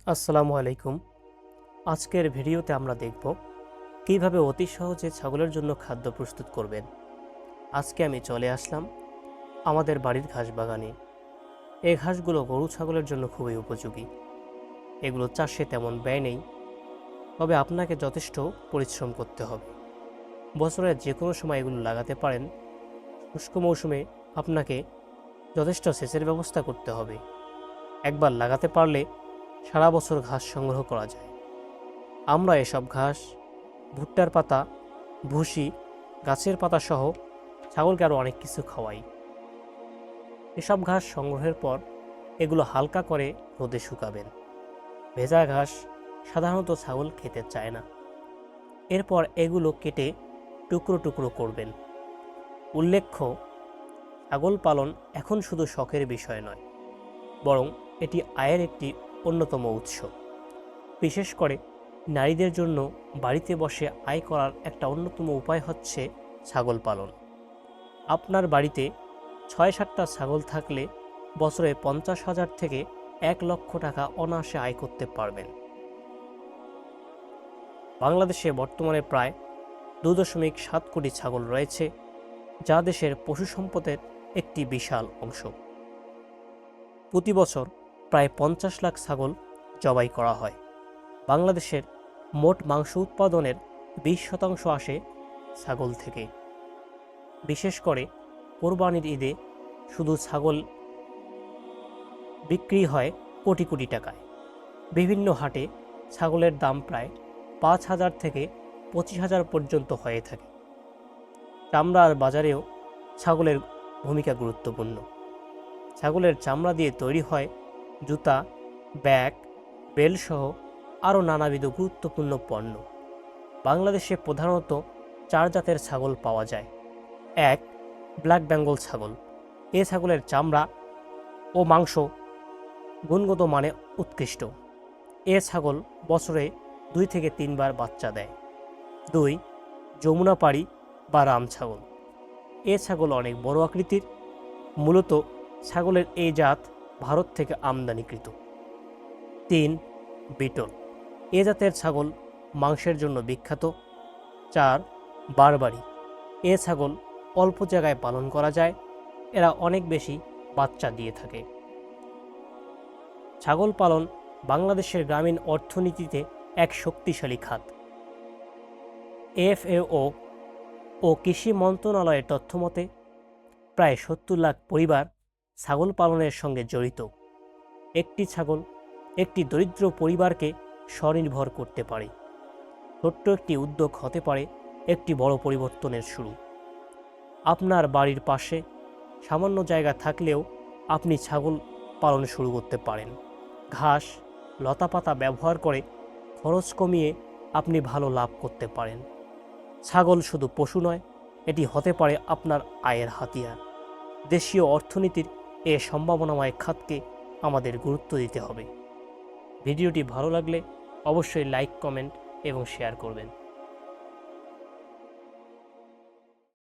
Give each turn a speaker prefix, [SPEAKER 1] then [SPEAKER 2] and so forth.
[SPEAKER 1] আসসালামু আলাইকুম। আজকের ভিডিওতে আমরা দেখব কিভাবে অতি সহজে ছাগলের জন্য খাদ্য প্রস্তুত করবেন। আজকে আমি চলে আসলাম আমাদের বাড়ির ঘাস বাগানে। এই ঘাসগুলো গরু ছাগলের জন্য খুবই উপযোগী। এগুলো চাষে তেমন ব্যয় নেই, তবে আপনাকে যথেষ্ট পরিশ্রম করতে হবে। বছরের যে কোনো সময় এগুলো লাগাতে পারেন। শুষ্ক মৌসুমে আপনাকে যথেষ্ট সেচের ব্যবস্থা করতে হবে। একবার লাগাতে পারলে সারা বছর ঘাস সংগ্রহ করা যায়। আমরা এসব ঘাস, ভুট্টার পাতা, ভুসি, গাছের পাতা সহ ছাগলকে আরও অনেক কিছু খাওয়াই। এসব ঘাস সংগ্রহের পর এগুলো হালকা করে রোদে শুকাবেন। ভেজা ঘাস সাধারণত ছাগল খেতে চায় না। এরপর এগুলো কেটে টুকরো টুকরো করবেন। উল্লেখ্য, ছাগল পালন এখন শুধু শখের বিষয় নয়, বরং এটি আয়ের একটি অন্যতম উৎস। বিশেষ করে নারীদের জন্য বাড়িতে বসে আয় করার একটা অন্যতম উপায় হচ্ছে ছাগল পালন। আপনার বাড়িতে ৬-৭টা ছাগল থাকলে বছরে ৫০,০০০ থেকে ১,০০,০০০ টাকা অনায়াসে আয় করতে পারবেন। বাংলাদেশে বর্তমানে প্রায় ২.৭ কোটি ছাগল রয়েছে, যা দেশের পশু সম্পদের একটি বিশাল অংশ। প্রতি বছর প্রায় ৫০ লাখ ছাগল জবাই করা হয়। বাংলাদেশের মোট মাংস উৎপাদনের ২০% আসে ছাগল থেকে। বিশেষ করে কোরবানির ঈদে শুধু ছাগল বিক্রি হয় কোটি কোটি টাকায়। বিভিন্ন হাটে ছাগলের দাম প্রায় ৫,০০০ থেকে ২৫,০০০ পর্যন্ত হয়ে থাকে। চামড়ার বাজারেও ছাগলের ভূমিকা গুরুত্বপূর্ণ। ছাগলের চামড়া দিয়ে তৈরি হয় জুতা, ব্যাগ, বেল্ট সহ আরও নানাবিধ গুরুত্বপূর্ণ পণ্য। বাংলাদেশে প্রধানত ৪ জাতের ছাগল পাওয়া যায়। ১. ব্ল্যাক বেঙ্গল ছাগল। এ ছাগলের চামড়া ও মাংস গুণগত মানে উৎকৃষ্ট। এ ছাগল বছরে ২ থেকে ৩ বার বাচ্চা দেয়। ২. যমুনাপাড়ি বা রাম ছাগল। এ ছাগল অনেক বড় আকৃতির। মূলত ছাগলের এই জাত ভারত থেকে আমদানিকৃত। ৩. বিটল। এ জাতের ছাগল মাংসের জন্য বিখ্যাত। ৪. বারবারি। এ ছাগল অল্প জায়গায় পালন করা যায়। এরা অনেক বেশি বাচ্চা দিয়ে থাকে। ছাগল পালন বাংলাদেশের গ্রামীণ অর্থনীতিতে এক শক্তিশালী খাত। এফএও ও কৃষি মন্ত্রণালয়ের তথ্যমতে প্রায় ৭০ লাখ পরিবার ছাগল পালনের সঙ্গে জড়িত। একটি ছাগল একটি দরিদ্র পরিবারকে স্বনির্ভর করতে পারে। ছোট্ট একটি উদ্যোগ হতে পারে একটি বড় পরিবর্তনের শুরু। আপনার বাড়ির পাশে সামান্য জায়গা থাকলেও আপনি ছাগল পালন শুরু করতে পারেন। ঘাস, লতাপাতা ব্যবহার করে খরচ কমিয়ে আপনি ভালো লাভ করতে পারেন। ছাগল শুধু পশু নয়, এটি হতে পারে আপনার আয়ের হাতিয়ার। দেশীয় অর্থনীতির এ সম্ভাবনাময় খাতকে আমাদের গুরুত্ব দিতে হবে। ভিডিওটি ভালো লাগলে অবশ্যই লাইক, কমেন্ট এবং শেয়ার করবেন।